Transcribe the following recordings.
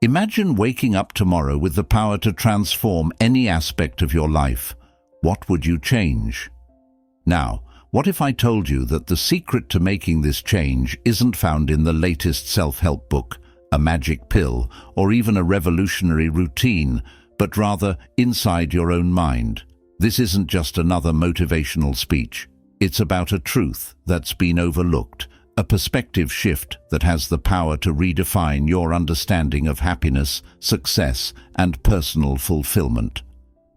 Imagine waking up tomorrow with the power to transform any aspect of your life. What would you change? Now, what if I told you that the secret to making this change isn't found in the latest self-help book, a magic pill, or even a revolutionary routine, but rather inside your own mind? This isn't just another motivational speech. It's about a truth that's been overlooked, a perspective shift that has the power to redefine your understanding of happiness, success, and personal fulfillment.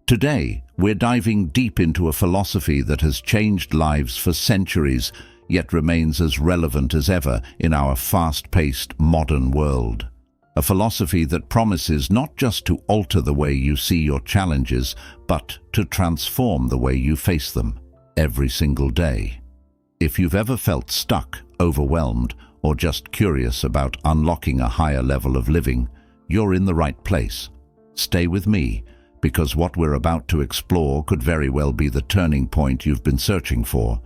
Today, we're diving deep into a philosophy that has changed lives for centuries, yet remains as relevant as ever in our fast-paced modern world. A philosophy that promises not just to alter the way you see your challenges, but to transform the way you face them every single day. If you've ever felt stuck, overwhelmed, or just curious about unlocking a higher level of living, you're in the right place. Stay with me, because what we're about to explore could very well be the turning point you've been searching for.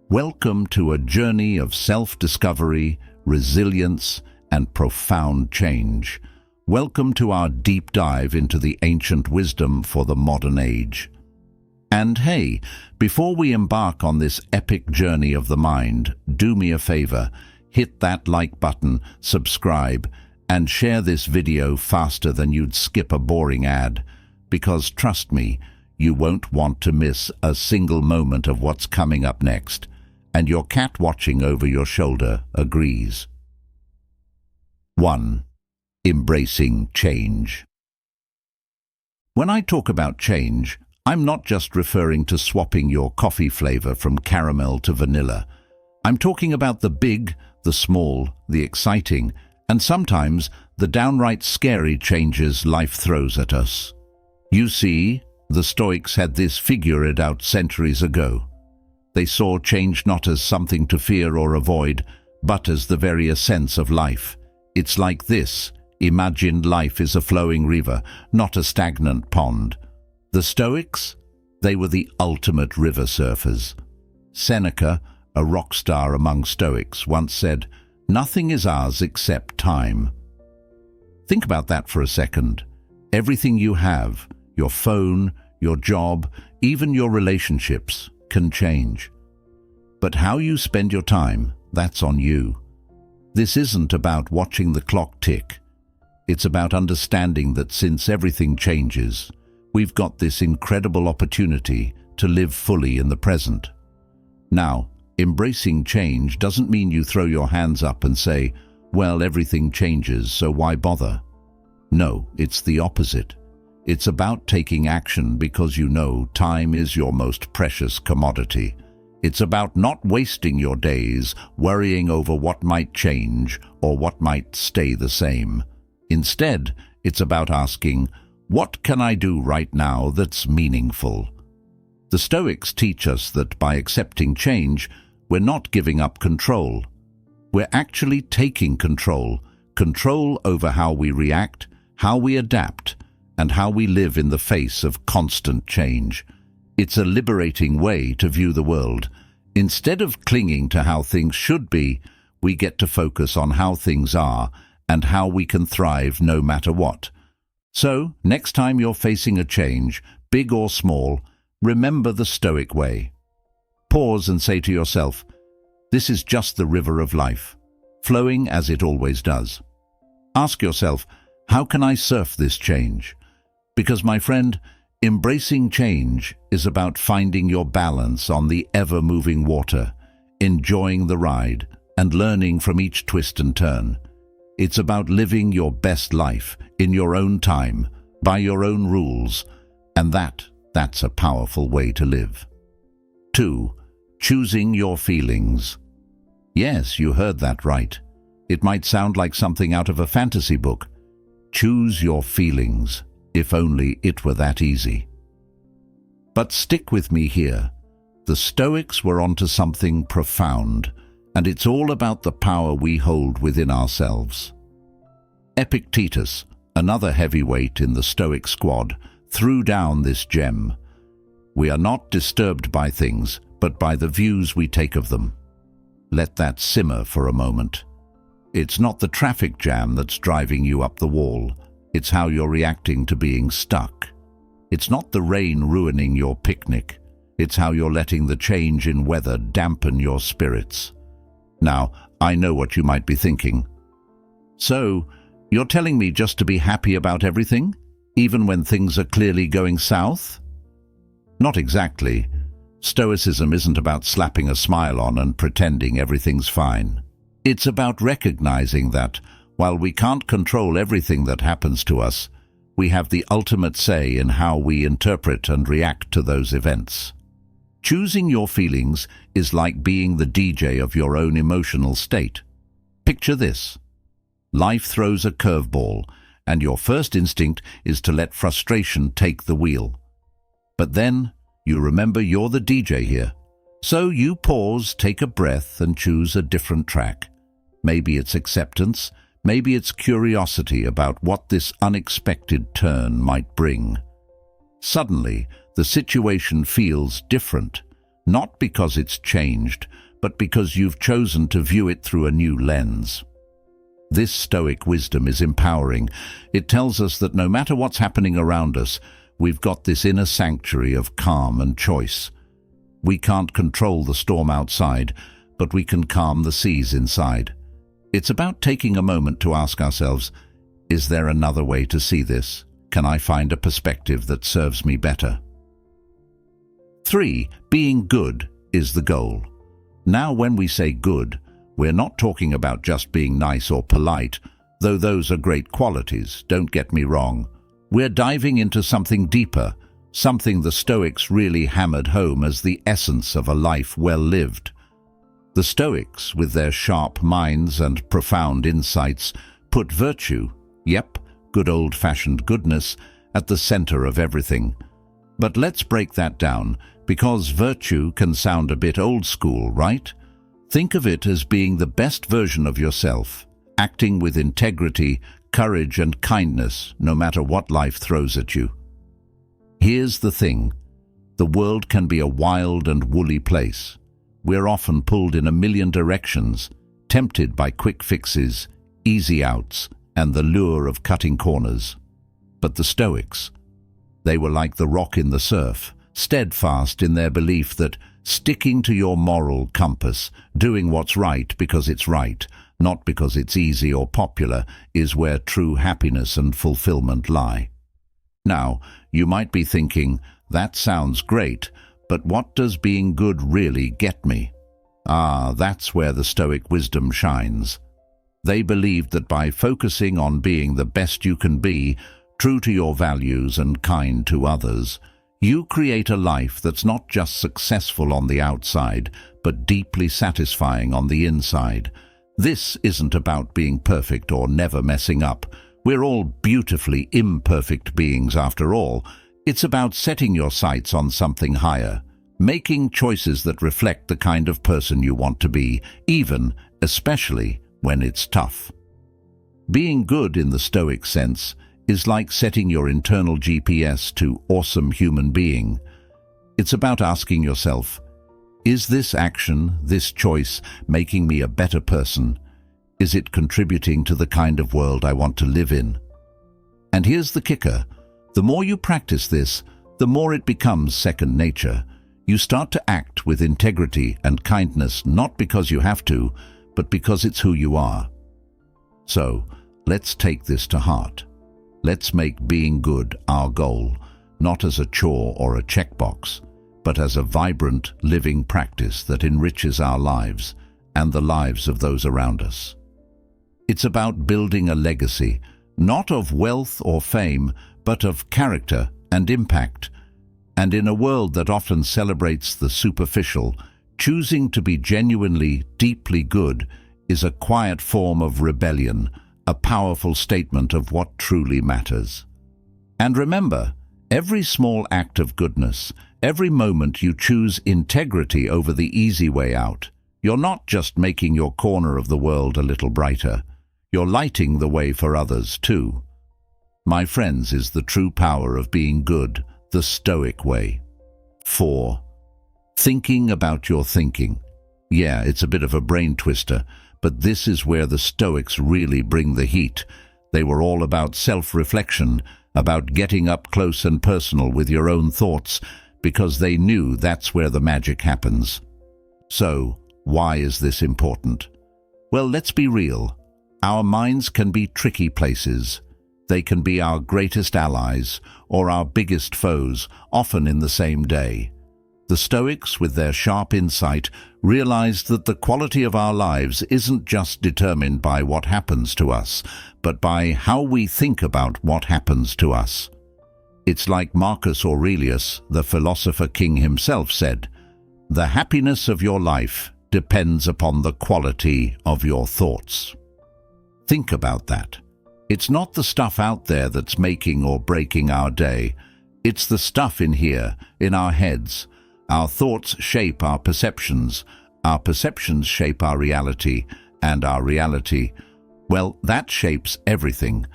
Welcome to a journey of self-discovery, resilience, and profound change. Welcome to our deep dive into the ancient wisdom for the modern age. And hey, before we embark on this epic journey of the mind, do me a favor, hit that like button, subscribe, and share this video faster than you'd skip a boring ad, because trust me, you won't want to miss a single moment of what's coming up next, and your cat watching over your shoulder agrees. 1. Embracing change. When I talk about change, I'm not just referring to swapping your coffee flavor from caramel to vanilla. I'm talking about the big, the small, the exciting, and sometimes the downright scary changes life throws at us. You see, the Stoics had this figured out centuries ago. They saw change not as something to fear or avoid, but as the very essence of life. It's like this: imagine life is a flowing river, not a stagnant pond. The Stoics? They were the ultimate river surfers. Seneca, a rock star among Stoics, once said, "Nothing is ours except time." Think about that for a second. Everything you have, your phone, your job, even your relationships, can change. But how you spend your time, that's on you. This isn't about watching the clock tick. It's about understanding that since everything changes, we've got this incredible opportunity to live fully in the present. Now, embracing change doesn't mean you throw your hands up and say, "Well, everything changes, so why bother?" No, it's the opposite. It's about taking action because you know time is your most precious commodity. It's about not wasting your days worrying over what might change or what might stay the same. Instead, it's about asking, what can I do right now that's meaningful? The Stoics teach us that by accepting change, we're not giving up control. We're actually taking control over how we react, how we adapt, and how we live in the face of constant change. It's a liberating way to view the world. Instead of clinging to how things should be, we get to focus on how things are and how we can thrive no matter what. So, next time you're facing a change, big or small, remember the Stoic way. Pause and say to yourself, this is just the river of life, flowing as it always does. Ask yourself, how can I surf this change? Because, my friend, embracing change is about finding your balance on the ever-moving water, enjoying the ride, and learning from each twist and turn. It's about living your best life in your own time, by your own rules, and that's a powerful way to live. 2. Choosing your feelings. Yes, you heard that right. It might sound like something out of a fantasy book. Choose your feelings, if only it were that easy. But stick with me here. The Stoics were onto something profound, and it's all about the power we hold within ourselves. Epictetus, another heavyweight in the Stoic squad, threw down this gem. We are not disturbed by things, but by the views we take of them. Let that simmer for a moment. It's not the traffic jam that's driving you up the wall. It's how you're reacting to being stuck. It's not the rain ruining your picnic. It's how you're letting the change in weather dampen your spirits. Now, I know what you might be thinking. So, you're telling me just to be happy about everything, even when things are clearly going south? Not exactly. Stoicism isn't about slapping a smile on and pretending everything's fine. It's about recognizing that, while we can't control everything that happens to us, we have the ultimate say in how we interpret and react to those events. Choosing your feelings is like being the DJ of your own emotional state. Picture this. Life throws a curveball, and your first instinct is to let frustration take the wheel. But then, you remember you're the DJ here. So you pause, take a breath, and choose a different track. Maybe it's acceptance, maybe it's curiosity about what this unexpected turn might bring. Suddenly, the situation feels different, not because it's changed, but because you've chosen to view it through a new lens. This Stoic wisdom is empowering. It tells us that no matter what's happening around us, we've got this inner sanctuary of calm and choice. We can't control the storm outside, but we can calm the seas inside. It's about taking a moment to ask ourselves, is there another way to see this? Can I find a perspective that serves me better? 3. Being good is the goal. Now, when we say good, we're not talking about just being nice or polite, though those are great qualities, don't get me wrong. We're diving into something deeper, something the Stoics really hammered home as the essence of a life well lived. The Stoics, with their sharp minds and profound insights, put virtue, good old-fashioned goodness, at the center of everything. But let's break that down, because virtue can sound a bit old school, right? Think of it as being the best version of yourself, acting with integrity, courage and kindness, no matter what life throws at you. Here's the thing. The world can be a wild and woolly place. We're often pulled in a million directions, tempted by quick fixes, easy outs, and the lure of cutting corners. But the Stoics, they were like the rock in the surf, steadfast in their belief that sticking to your moral compass, doing what's right because it's right, not because it's easy or popular, is where true happiness and fulfillment lie. Now, you might be thinking, that sounds great, but what does being good really get me? That's where the Stoic wisdom shines. They believed that by focusing on being the best you can be, true to your values and kind to others, you create a life that's not just successful on the outside, but deeply satisfying on the inside. This isn't about being perfect or never messing up. We're all beautifully imperfect beings after all. It's about setting your sights on something higher, making choices that reflect the kind of person you want to be, especially when it's tough. Being good in the Stoic sense is like setting your internal GPS to awesome human being. It's about asking yourself, is this action, this choice, making me a better person? Is it contributing to the kind of world I want to live in? And here's the kicker. The more you practice this, the more it becomes second nature. You start to act with integrity and kindness, not because you have to, but because it's who you are. So, let's take this to heart. Let's make being good our goal, not as a chore or a checkbox, but as a vibrant, living practice that enriches our lives and the lives of those around us. It's about building a legacy, not of wealth or fame, but of character and impact. And in a world that often celebrates the superficial, choosing to be genuinely, deeply good is a quiet form of rebellion, a powerful statement of what truly matters. And remember, every small act of goodness, every moment you choose integrity over the easy way out, you're not just making your corner of the world a little brighter, you're lighting the way for others too. My friends, is the true power of being good, the Stoic way. 4. Thinking about your thinking. Yeah, it's a bit of a brain twister, but this is where the Stoics really bring the heat. They were all about self-reflection, about getting up close and personal with your own thoughts, because they knew that's where the magic happens. So, why is this important? Well, let's be real. Our minds can be tricky places. They can be our greatest allies or our biggest foes, often in the same day. The Stoics, with their sharp insight, realized that the quality of our lives isn't just determined by what happens to us, but by how we think about what happens to us. It's like Marcus Aurelius, the philosopher king himself, said, "The happiness of your life depends upon the quality of your thoughts." Think about that. It's not the stuff out there that's making or breaking our day. It's the stuff in here, in our heads. Our thoughts shape our perceptions shape our reality, and our reality, well, that shapes everything.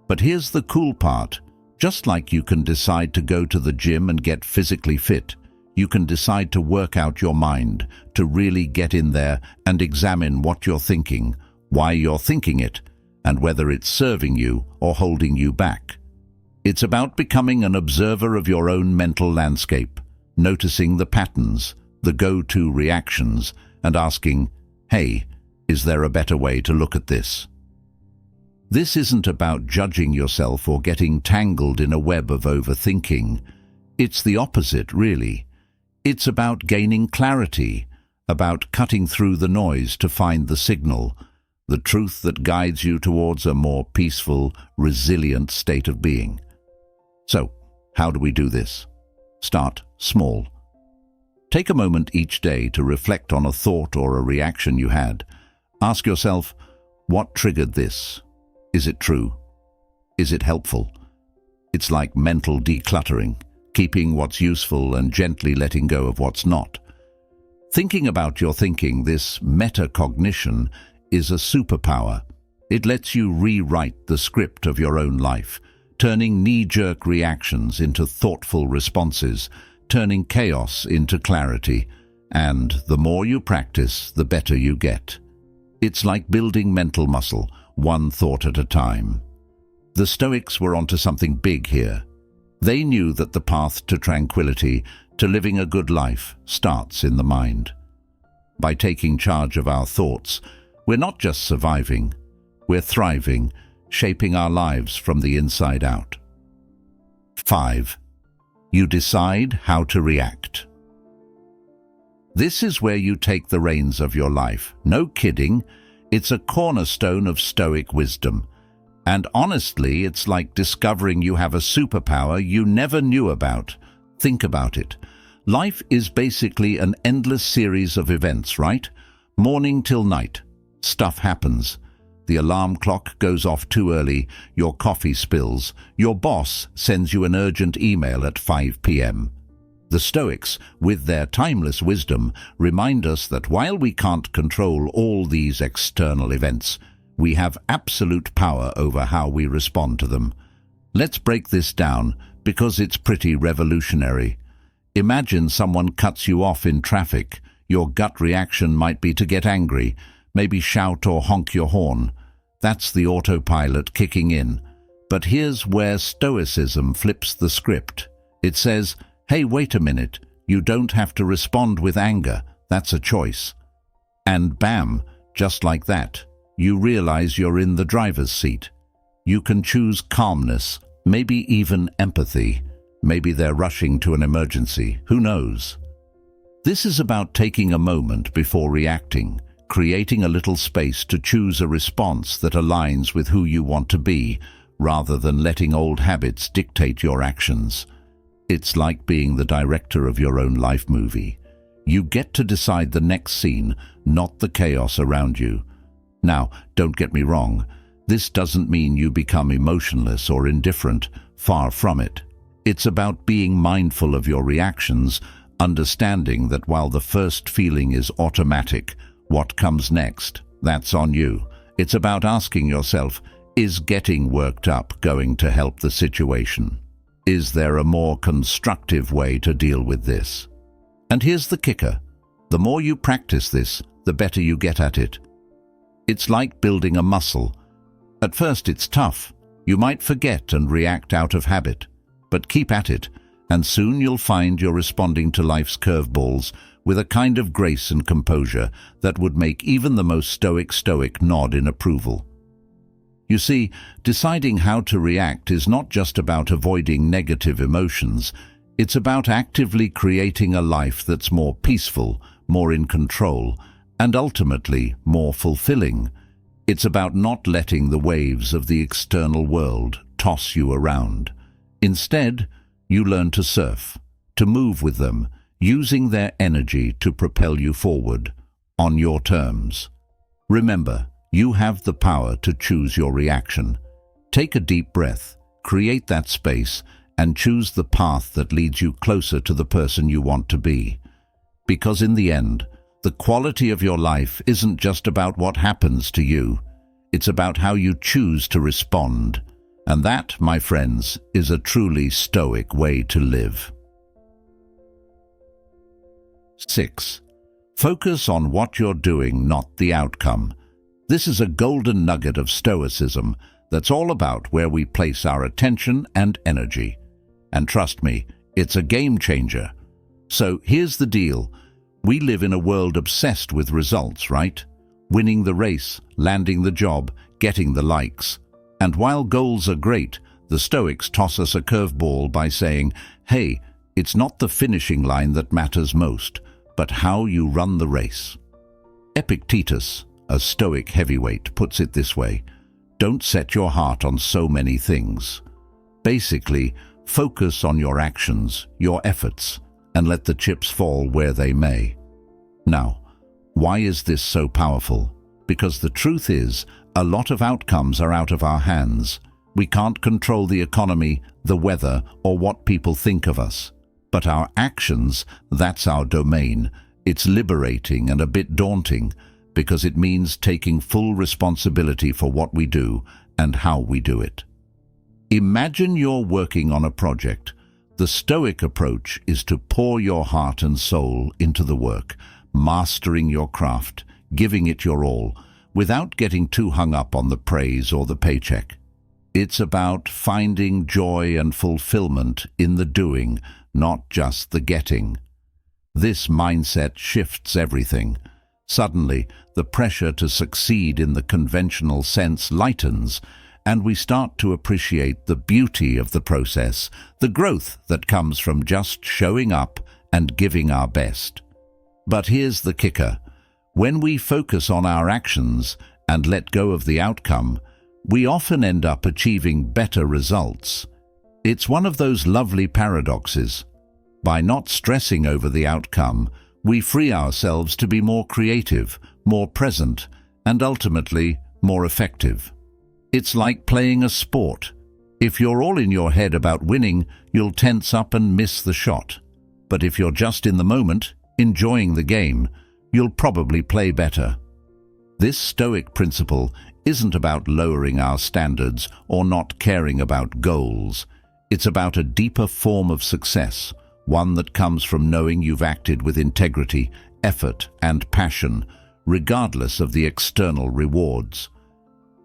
But here's the cool part. Just like you can decide to go to the gym and get physically fit, you can decide to work out your mind, to really get in there and examine what you're thinking, why you're thinking it, and whether it's serving you or holding you back. It's about becoming an observer of your own mental landscape, noticing the patterns, the go-to reactions, and asking, hey, is there a better way to look at this? This isn't about judging yourself or getting tangled in a web of overthinking. It's the opposite, really. It's about gaining clarity, about cutting through the noise to find the signal, the truth that guides you towards a more peaceful, resilient state of being. So, how do we do this? Start small. Take a moment each day to reflect on a thought or a reaction you had. Ask yourself, what triggered this? Is it true? Is it helpful? It's like mental decluttering, keeping what's useful and gently letting go of what's not. Thinking about your thinking, this metacognition, is a superpower. It lets you rewrite the script of your own life, turning knee-jerk reactions into thoughtful responses, turning chaos into clarity, and the more you practice, the better you get. It's like building mental muscle, one thought at a time. The Stoics were onto something big here. They knew that the path to tranquility, to living a good life, starts in the mind. By taking charge of our thoughts, we're not just surviving, we're thriving, shaping our lives from the inside out. 5. You decide how to react. This is where you take the reins of your life. No kidding, it's a cornerstone of Stoic wisdom. And honestly, it's like discovering you have a superpower you never knew about. Think about it. Life is basically an endless series of events, right? Morning till night. Stuff happens. The alarm clock goes off too early, your coffee spills, your boss sends you an urgent email at 5 p.m. The Stoics, with their timeless wisdom, remind us that while we can't control all these external events, we have absolute power over how we respond to them. Let's break this down, because it's pretty revolutionary. Imagine someone cuts you off in traffic. Your gut reaction might be to get angry, maybe shout or honk your horn. That's the autopilot kicking in. But here's where Stoicism flips the script. It says, hey, wait a minute, you don't have to respond with anger, that's a choice. And bam, just like that, you realize you're in the driver's seat. You can choose calmness, maybe even empathy. Maybe they're rushing to an emergency, who knows? This is about taking a moment before reacting, creating a little space to choose a response that aligns with who you want to be, rather than letting old habits dictate your actions. It's like being the director of your own life movie. You get to decide the next scene, not the chaos around you. Now, don't get me wrong, this doesn't mean you become emotionless or indifferent, far from it. It's about being mindful of your reactions, understanding that while the first feeling is automatic, what comes next, that's on you. It's about asking yourself, is getting worked up going to help the situation? Is there a more constructive way to deal with this? And here's the kicker. The more you practice this, the better you get at it. It's like building a muscle. At first it's tough. You might forget and react out of habit. But keep at it, and soon you'll find you're responding to life's curveballs with a kind of grace and composure that would make even the most stoic nod in approval. You see, deciding how to react is not just about avoiding negative emotions. It's about actively creating a life that's more peaceful, more in control, and ultimately more fulfilling. It's about not letting the waves of the external world toss you around. Instead, you learn to surf, to move with them, using their energy to propel you forward, on your terms. Remember, you have the power to choose your reaction. Take a deep breath, create that space, and choose the path that leads you closer to the person you want to be. Because in the end, the quality of your life isn't just about what happens to you. It's about how you choose to respond. And that, my friends, is a truly stoic way to live. 6. Focus on what you're doing, not the outcome. This is a golden nugget of Stoicism that's all about where we place our attention and energy. And trust me, it's a game changer. So here's the deal. We live in a world obsessed with results, right? Winning the race, landing the job, getting the likes. And while goals are great, the Stoics toss us a curveball by saying, hey, it's not the finishing line that matters most, but how you run the race. Epictetus, a Stoic heavyweight, puts it this way: don't set your heart on so many things. Basically, focus on your actions, your efforts, and let the chips fall where they may. Now, why is this so powerful? Because the truth is, a lot of outcomes are out of our hands. We can't control the economy, the weather, or what people think of us. But our actions, that's our domain. It's liberating and a bit daunting, because it means taking full responsibility for what we do and how we do it. Imagine you're working on a project. The Stoic approach is to pour your heart and soul into the work, mastering your craft, giving it your all, without getting too hung up on the praise or the paycheck. It's about finding joy and fulfillment in the doing, not just the getting. This mindset shifts everything. Suddenly, the pressure to succeed in the conventional sense lightens, and we start to appreciate the beauty of the process, the growth that comes from just showing up and giving our best. But here's the kicker. When we focus on our actions and let go of the outcome, we often end up achieving better results. It's one of those lovely paradoxes. By not stressing over the outcome, we free ourselves to be more creative, more present, and ultimately more effective. It's like playing a sport. If you're all in your head about winning, you'll tense up and miss the shot. But if you're just in the moment, enjoying the game, you'll probably play better. This Stoic principle isn't about lowering our standards or not caring about goals. It's about a deeper form of success, one that comes from knowing you've acted with integrity, effort, and passion, regardless of the external rewards.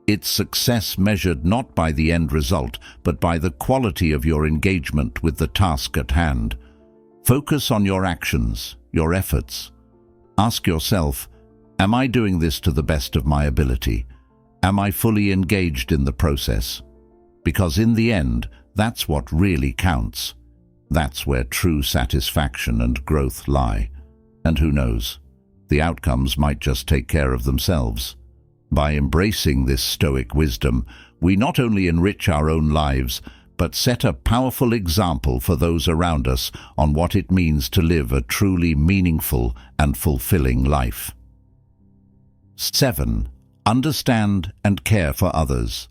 It's success measured not by the end result, but by the quality of your engagement with the task at hand. Focus on your actions, your efforts. Ask yourself, am I doing this to the best of my ability? Am I fully engaged in the process? Because in the end, that's what really counts. That's where true satisfaction and growth lie. And who knows, the outcomes might just take care of themselves. By embracing this Stoic wisdom, we not only enrich our own lives, but set a powerful example for those around us on what it means to live a truly meaningful and fulfilling life. 7. Understand and care for others.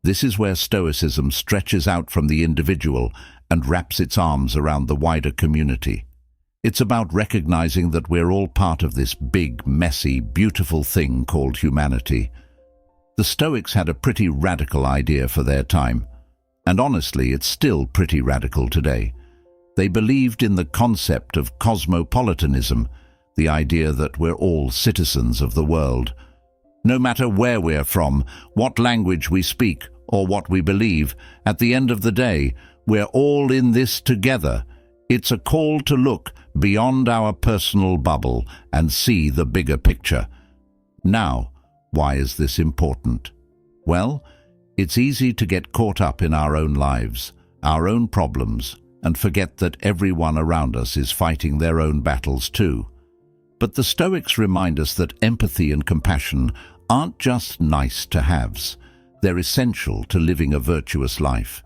This is where Stoicism stretches out from the individual and wraps its arms around the wider community. It's about recognizing that we're all part of this big, messy, beautiful thing called humanity. The Stoics had a pretty radical idea for their time, and honestly, it's still pretty radical today. They believed in the concept of cosmopolitanism, the idea that we're all citizens of the world. No matter where we're from, what language we speak, or what we believe, at the end of the day, we're all in this together. It's a call to look beyond our personal bubble and see the bigger picture. Now, why is this important? Well, it's easy to get caught up in our own lives, our own problems, and forget that everyone around us is fighting their own battles too. But the Stoics remind us that empathy and compassion aren't just nice-to-haves. They're essential to living a virtuous life.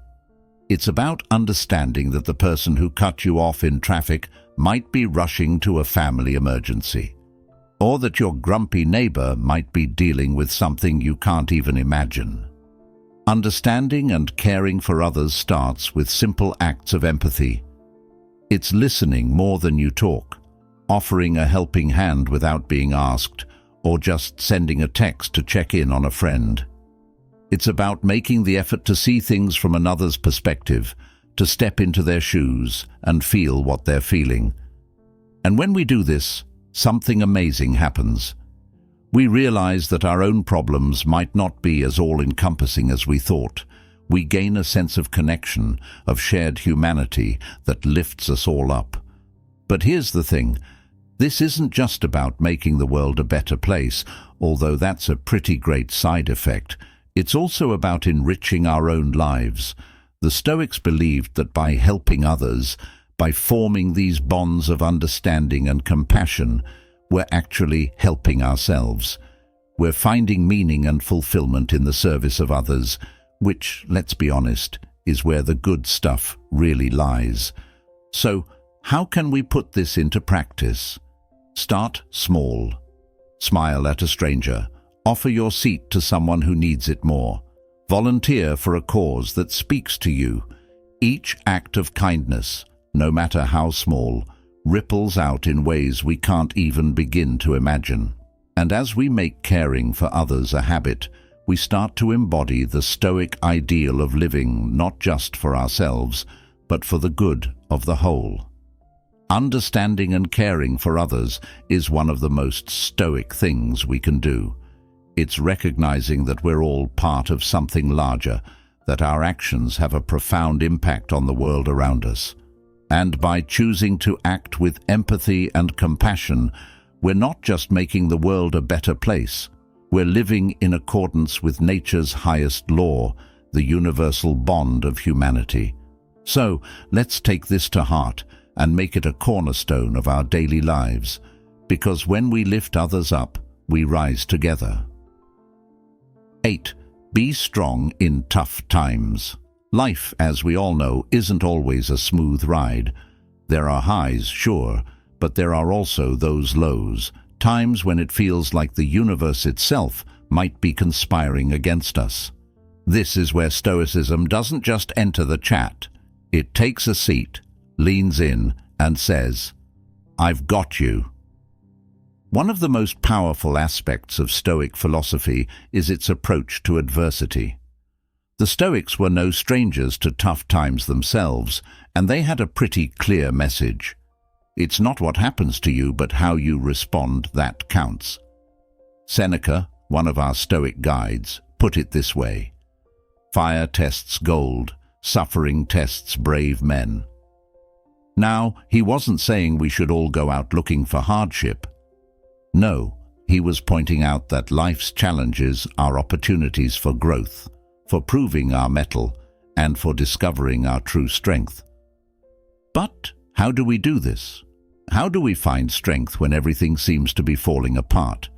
It's about understanding that the person who cut you off in traffic might be rushing to a family emergency, or that your grumpy neighbor might be dealing with something you can't even imagine. Understanding and caring for others starts with simple acts of empathy. It's listening more than you talk, offering a helping hand without being asked, or just sending a text to check in on a friend. It's about making the effort to see things from another's perspective, to step into their shoes and feel what they're feeling. And when we do this, something amazing happens. We realize that our own problems might not be as all-encompassing as we thought. We gain a sense of connection, of shared humanity that lifts us all up. But here's the thing. This isn't just about making the world a better place, although that's a pretty great side effect. It's also about enriching our own lives. The Stoics believed that by helping others, by forming these bonds of understanding and compassion, we're actually helping ourselves. We're finding meaning and fulfillment in the service of others, which, let's be honest, is where the good stuff really lies. So, how can we put this into practice? Start small. Smile at a stranger. Offer your seat to someone who needs it more. Volunteer for a cause that speaks to you. Each act of kindness, no matter how small, ripples out in ways we can't even begin to imagine. And as we make caring for others a habit, we start to embody the Stoic ideal of living not just for ourselves, but for the good of the whole. Understanding and caring for others is one of the most Stoic things we can do. It's recognizing that we're all part of something larger, that our actions have a profound impact on the world around us. And by choosing to act with empathy and compassion, we're not just making the world a better place. We're living in accordance with nature's highest law, the universal bond of humanity. So, let's take this to heart and make it a cornerstone of our daily lives, because when we lift others up, we rise together. 8. Be strong in tough times. Life, as we all know, isn't always a smooth ride. There are highs, sure, but there are also those lows, times when it feels like the universe itself might be conspiring against us. This is where Stoicism doesn't just enter the chat. It takes a seat, leans in, and says, "I've got you." One of the most powerful aspects of Stoic philosophy is its approach to adversity. The Stoics were no strangers to tough times themselves, and they had a pretty clear message. It's not what happens to you, but how you respond that counts. Seneca, one of our Stoic guides, put it this way: "Fire tests gold, suffering tests brave men." Now, he wasn't saying we should all go out looking for hardship. No, he was pointing out that life's challenges are opportunities for growth, for proving our mettle, and for discovering our true strength. But how do we do this? How do we find strength when everything seems to be falling apart?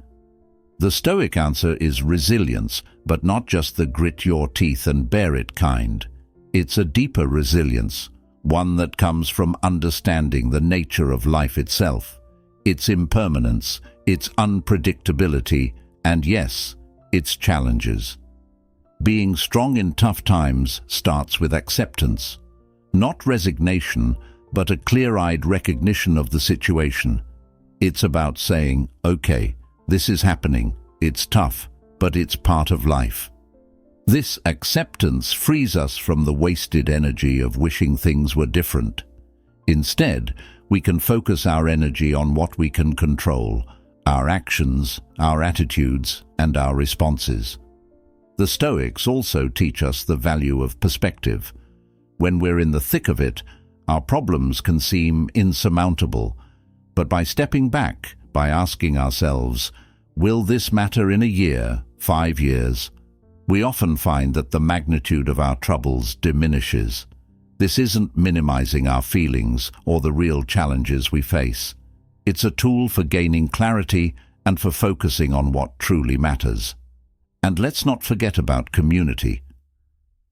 The Stoic answer is resilience, but not just the grit your teeth and bear it kind. It's a deeper resilience, one that comes from understanding the nature of life itself, its impermanence, its unpredictability, and yes, its challenges. Being strong in tough times starts with acceptance, not resignation, but a clear-eyed recognition of the situation. It's about saying, okay, this is happening, it's tough, but it's part of life. This acceptance frees us from the wasted energy of wishing things were different. Instead, we can focus our energy on what we can control, our actions, our attitudes, and our responses. The Stoics also teach us the value of perspective. When we're in the thick of it, our problems can seem insurmountable, but by stepping back, by asking ourselves, will this matter in a year, 5 years? We often find that the magnitude of our troubles diminishes. This isn't minimizing our feelings or the real challenges we face. It's a tool for gaining clarity and for focusing on what truly matters. And let's not forget about community.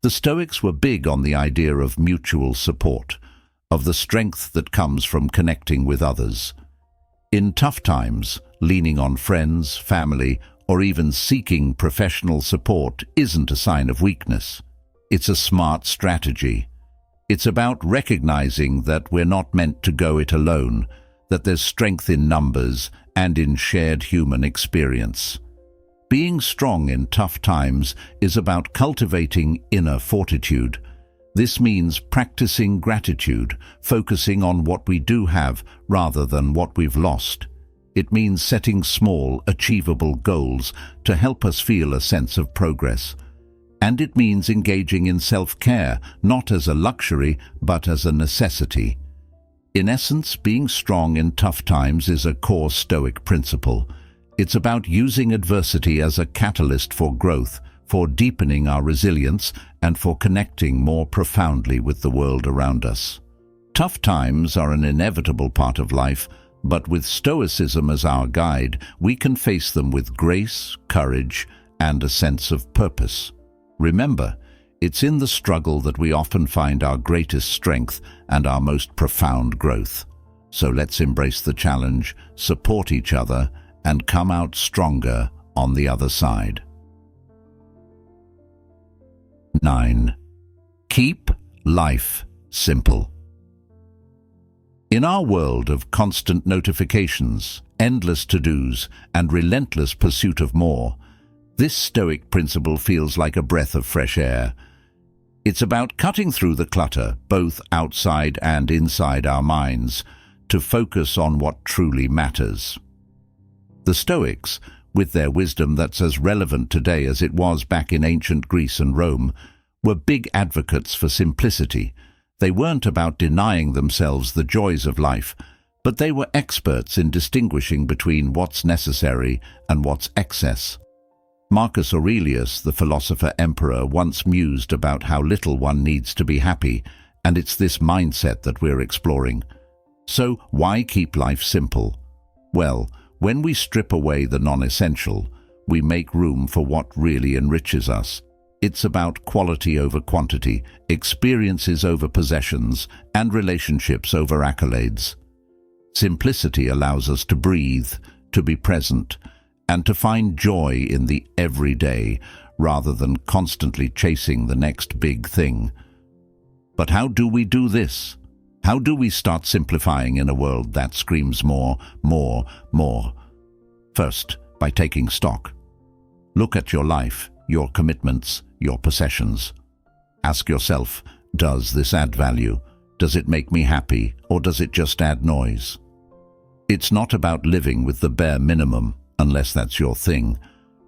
The Stoics were big on the idea of mutual support, of the strength that comes from connecting with others. In tough times, leaning on friends, family, or even seeking professional support isn't a sign of weakness. It's a smart strategy. It's about recognizing that we're not meant to go it alone, that there's strength in numbers and in shared human experience. Being strong in tough times is about cultivating inner fortitude. This means practicing gratitude, focusing on what we do have rather than what we've lost. It means setting small, achievable goals to help us feel a sense of progress. And it means engaging in self-care, not as a luxury, but as a necessity. In essence, being strong in tough times is a core Stoic principle. It's about using adversity as a catalyst for growth, for deepening our resilience, and for connecting more profoundly with the world around us. Tough times are an inevitable part of life, but with Stoicism as our guide, we can face them with grace, courage, and a sense of purpose. Remember, it's in the struggle that we often find our greatest strength and our most profound growth. So let's embrace the challenge, support each other, and come out stronger on the other side. 9. Keep life simple. In our world of constant notifications, endless to-dos, and relentless pursuit of more, this Stoic principle feels like a breath of fresh air. It's about cutting through the clutter, both outside and inside our minds, to focus on what truly matters. The Stoics, with their wisdom that's as relevant today as it was back in ancient Greece and Rome, were big advocates for simplicity. They weren't about denying themselves the joys of life, but they were experts in distinguishing between what's necessary and what's excess. Marcus Aurelius, the philosopher-emperor, once mused about how little one needs to be happy, and it's this mindset that we're exploring. So why keep life simple? Well, when we strip away the non-essential, we make room for what really enriches us. It's about quality over quantity, experiences over possessions, and relationships over accolades. Simplicity allows us to breathe, to be present, and to find joy in the everyday, rather than constantly chasing the next big thing. But how do we do this? How do we start simplifying in a world that screams more, more, more? First, by taking stock. Look at your life, your commitments, your possessions. Ask yourself, does this add value? Does it make me happy, or does it just add noise? It's not about living with the bare minimum, unless that's your thing,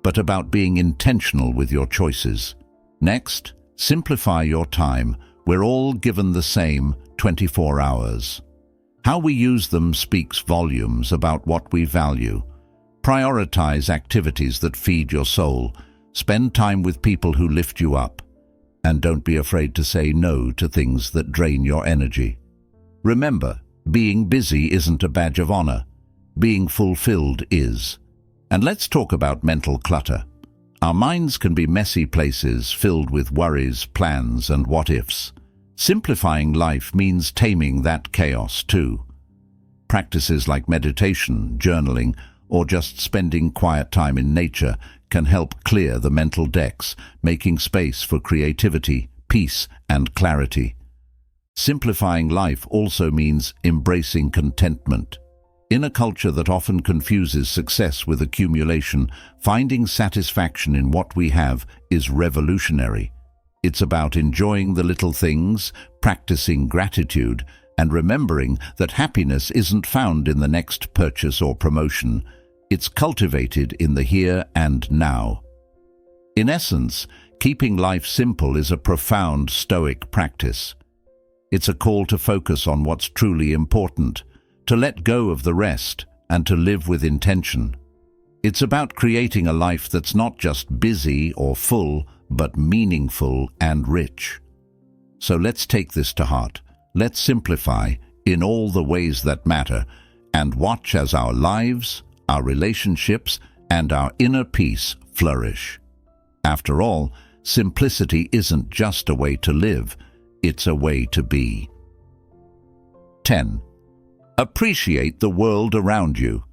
but about being intentional with your choices. Next, simplify your time. We're all given the same 24 hours. How we use them speaks volumes about what we value. Prioritize activities that feed your soul. Spend time with people who lift you up. And don't be afraid to say no to things that drain your energy. Remember, being busy isn't a badge of honor. Being fulfilled is. And let's talk about mental clutter. Our minds can be messy places filled with worries, plans, and what-ifs. Simplifying life means taming that chaos too. Practices like meditation, journaling, or just spending quiet time in nature can help clear the mental decks, making space for creativity, peace, and clarity. Simplifying life also means embracing contentment. In a culture that often confuses success with accumulation, finding satisfaction in what we have is revolutionary. It's about enjoying the little things, practicing gratitude, and remembering that happiness isn't found in the next purchase or promotion. It's cultivated in the here and now. In essence, keeping life simple is a profound Stoic practice. It's a call to focus on what's truly important, to let go of the rest, and to live with intention. It's about creating a life that's not just busy or full, but meaningful and rich. So let's take this to heart. Let's simplify in all the ways that matter, and watch as our lives, our relationships, and our inner peace flourish. After all, simplicity isn't just a way to live, it's a way to be. 10. Appreciate the world around you.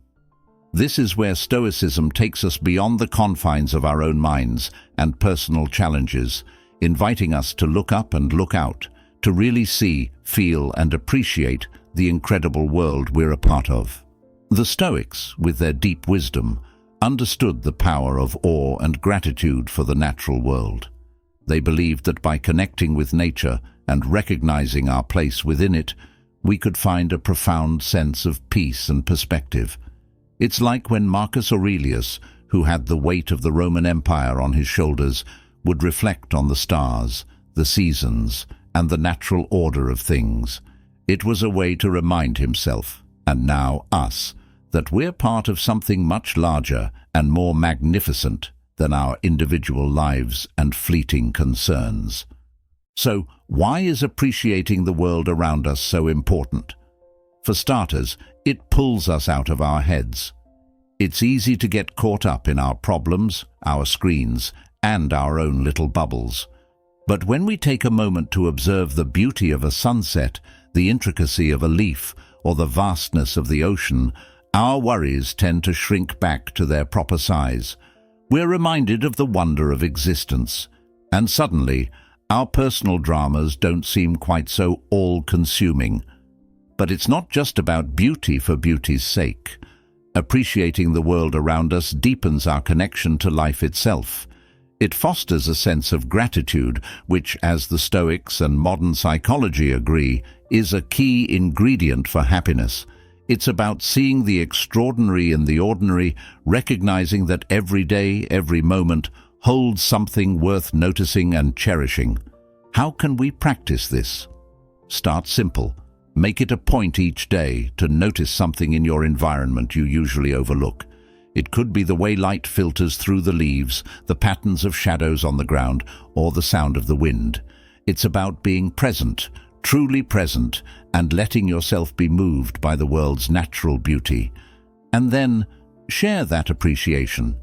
This is where Stoicism takes us beyond the confines of our own minds and personal challenges, inviting us to look up and look out, to really see, feel, and appreciate the incredible world we're a part of. The Stoics, with their deep wisdom, understood the power of awe and gratitude for the natural world. They believed that by connecting with nature and recognizing our place within it, we could find a profound sense of peace and perspective. It's like when Marcus Aurelius, who had the weight of the Roman Empire on his shoulders, would reflect on the stars, the seasons, and the natural order of things. It was a way to remind himself, and now us, that we're part of something much larger and more magnificent than our individual lives and fleeting concerns. So, why is appreciating the world around us so important? For starters, it pulls us out of our heads. It's easy to get caught up in our problems, our screens, and our own little bubbles. But when we take a moment to observe the beauty of a sunset, the intricacy of a leaf, or the vastness of the ocean, our worries tend to shrink back to their proper size. We're reminded of the wonder of existence, and suddenly, our personal dramas don't seem quite so all-consuming. But it's not just about beauty for beauty's sake. Appreciating the world around us deepens our connection to life itself. It fosters a sense of gratitude, which, as the Stoics and modern psychology agree, is a key ingredient for happiness. It's about seeing the extraordinary in the ordinary, recognizing that every day, every moment, holds something worth noticing and cherishing. How can we practice this? Start simple. Make it a point each day to notice something in your environment you usually overlook. It could be the way light filters through the leaves, the patterns of shadows on the ground, or the sound of the wind. It's about being present, truly present, and letting yourself be moved by the world's natural beauty. And then, share that appreciation.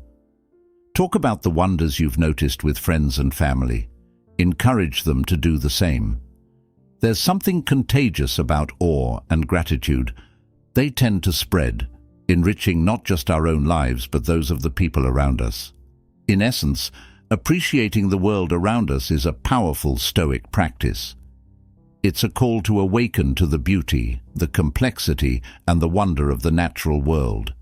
Talk about the wonders you've noticed with friends and family. Encourage them to do the same. There's something contagious about awe and gratitude. They tend to spread, enriching not just our own lives but those of the people around us. In essence, appreciating the world around us is a powerful Stoic practice. It's a call to awaken to the beauty, the complexity, and the wonder of the natural world.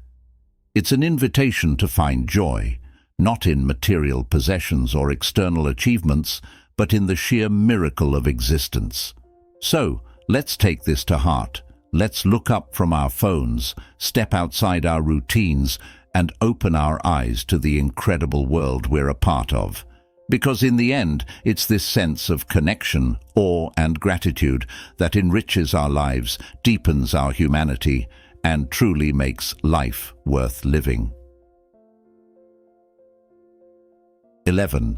It's an invitation to find joy, not in material possessions or external achievements, but in the sheer miracle of existence. So, let's take this to heart. Let's look up from our phones, step outside our routines, and open our eyes to the incredible world we're a part of. Because in the end, it's this sense of connection, awe, and gratitude that enriches our lives, deepens our humanity, and truly makes life worth living. 11.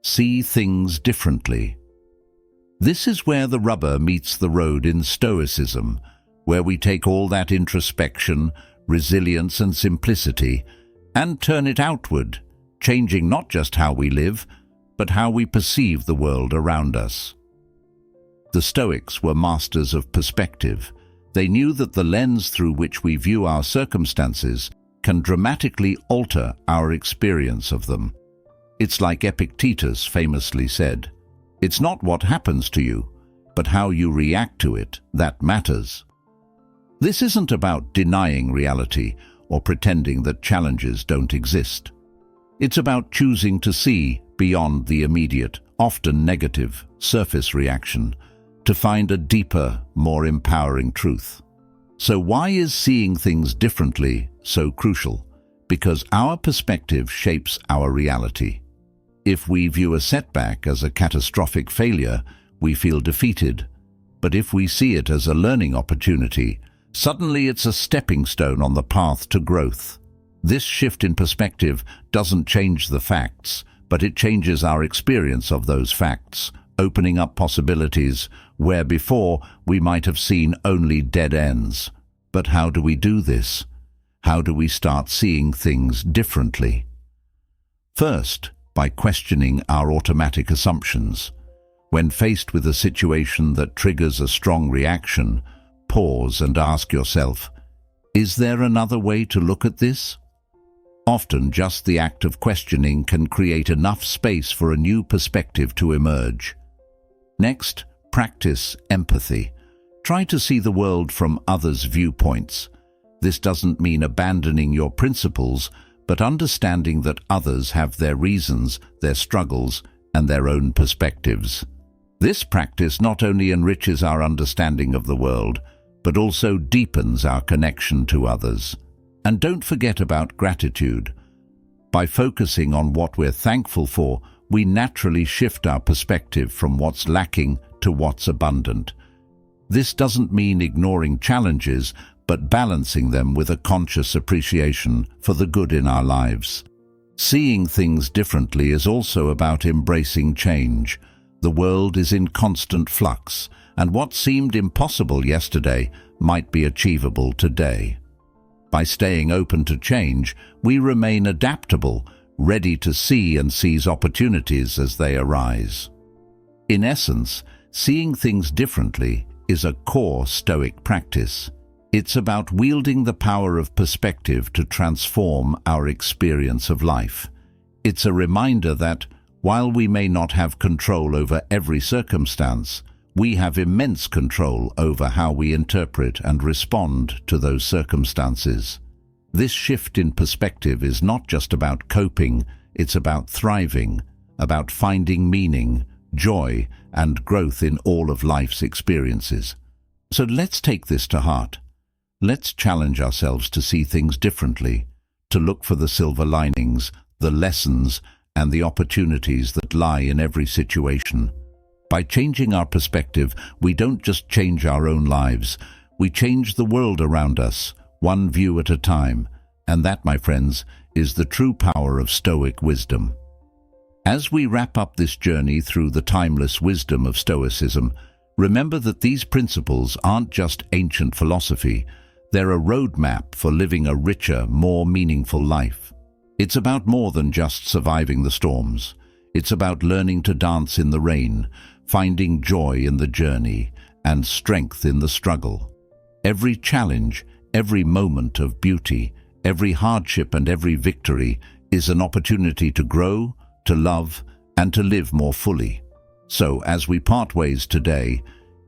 See things differently. This is where the rubber meets the road in Stoicism, where we take all that introspection, resilience, and simplicity and turn it outward, changing not just how we live, but how we perceive the world around us. The Stoics were masters of perspective. They knew that the lens through which we view our circumstances can dramatically alter our experience of them. It's like Epictetus famously said, "It's not what happens to you, but how you react to it that matters." This isn't about denying reality or pretending that challenges don't exist. It's about choosing to see beyond the immediate, often negative, surface reaction, to find a deeper, more empowering truth. So why is seeing things differently so crucial, because our perspective shapes our reality. If we view a setback as a catastrophic failure, we feel defeated. But if we see it as a learning opportunity, suddenly it's a stepping stone on the path to growth. This shift in perspective doesn't change the facts, but it changes our experience of those facts, opening up possibilities where before we might have seen only dead ends. But how do we do this? How do we start seeing things differently? First, by questioning our automatic assumptions. When faced with a situation that triggers a strong reaction, pause and ask yourself, is there another way to look at this? Often just the act of questioning can create enough space for a new perspective to emerge. Next, practice empathy. Try to see the world from others' viewpoints. This doesn't mean abandoning your principles, but understanding that others have their reasons, their struggles, and their own perspectives. This practice not only enriches our understanding of the world, but also deepens our connection to others. And don't forget about gratitude. By focusing on what we're thankful for, we naturally shift our perspective from what's lacking to what's abundant. This doesn't mean ignoring challenges, but balancing them with a conscious appreciation for the good in our lives. Seeing things differently is also about embracing change. The world is in constant flux, and what seemed impossible yesterday might be achievable today. By staying open to change, we remain adaptable, ready to see and seize opportunities as they arise. In essence, seeing things differently is a core Stoic practice. It's about wielding the power of perspective to transform our experience of life. It's a reminder that, while we may not have control over every circumstance, we have immense control over how we interpret and respond to those circumstances. This shift in perspective is not just about coping, it's about thriving, about finding meaning, joy, and growth in all of life's experiences. So let's take this to heart. Let's challenge ourselves to see things differently, to look for the silver linings, the lessons, and the opportunities that lie in every situation. By changing our perspective, we don't just change our own lives, we change the world around us, one view at a time. And that, my friends, is the true power of Stoic wisdom. As we wrap up this journey through the timeless wisdom of Stoicism, remember that these principles aren't just ancient philosophy, they're a roadmap for living a richer, more meaningful life. It's about more than just surviving the storms. It's about learning to dance in the rain, finding joy in the journey, and strength in the struggle. Every challenge, every moment of beauty, every hardship and every victory is an opportunity to grow, to love, and to live more fully. So, as we part ways today,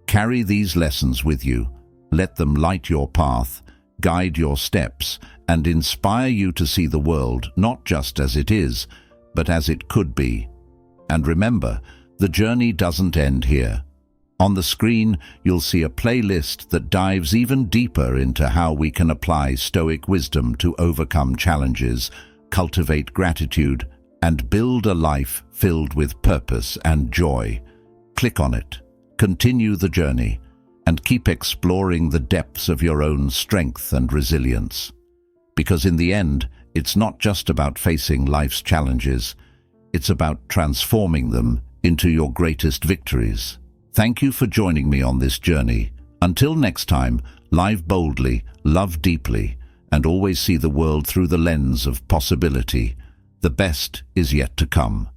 carry these lessons with you. Let them light your path, guide your steps, and inspire you to see the world not just as it is, but as it could be. And remember, the journey doesn't end here. On the screen, you'll see a playlist that dives even deeper into how we can apply Stoic wisdom to overcome challenges, cultivate gratitude, and build a life filled with purpose and joy. Click on it, continue the journey, and keep exploring the depths of your own strength and resilience. Because in the end, it's not just about facing life's challenges, it's about transforming them into your greatest victories. Thank you for joining me on this journey. Until next time, live boldly, love deeply, and always see the world through the lens of possibility. The best is yet to come.